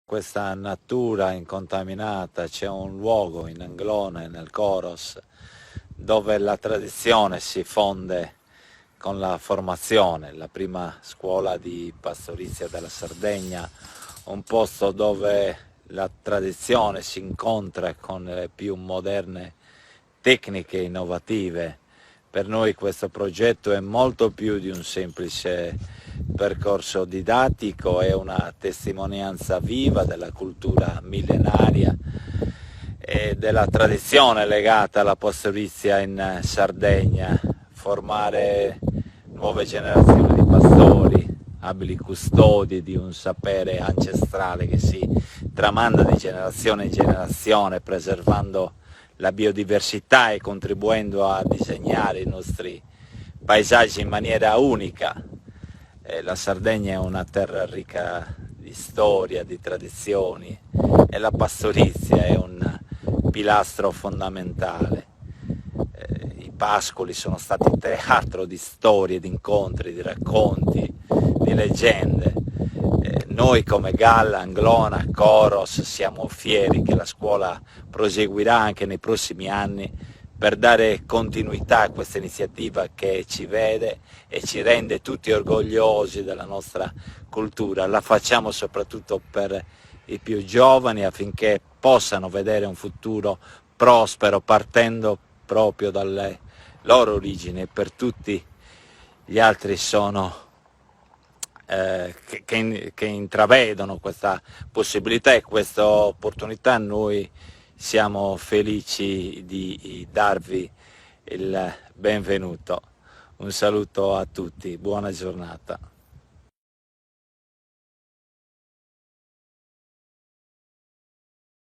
questa natura incontaminata. C'è un luogo in Anglone, nel Coros, dove la tradizione si fonde con la formazione, la prima scuola di pastorizia della Sardegna, un posto dove la tradizione si incontra con le più moderne tecniche innovative. Per noi questo progetto è molto più di un semplice percorso didattico, è una testimonianza viva della cultura millenaria e della tradizione legata alla pastorizia in Sardegna. Formare nuove generazioni di pastori, abili custodi di un sapere ancestrale che si tramanda di generazione in generazione, preservando la biodiversità e contribuendo a disegnare i nostri paesaggi in maniera unica. La Sardegna è una terra ricca di storia, di tradizioni, e la pastorizia è un pilastro fondamentale. I pascoli sono stati teatro di storie, di incontri, di racconti, di leggende. Noi come Galla, Anglona, Coros siamo fieri che la scuola proseguirà anche nei prossimi anni per dare continuità a questa iniziativa che ci vede e ci rende tutti orgogliosi della nostra cultura. La facciamo soprattutto per i più giovani, affinché possano vedere un futuro prospero partendo proprio dalle loro origini. Per tutti gli altri sono che intravedono questa possibilità e questa opportunità. Noi siamo felici di darvi il benvenuto. Un saluto a tutti, buona giornata.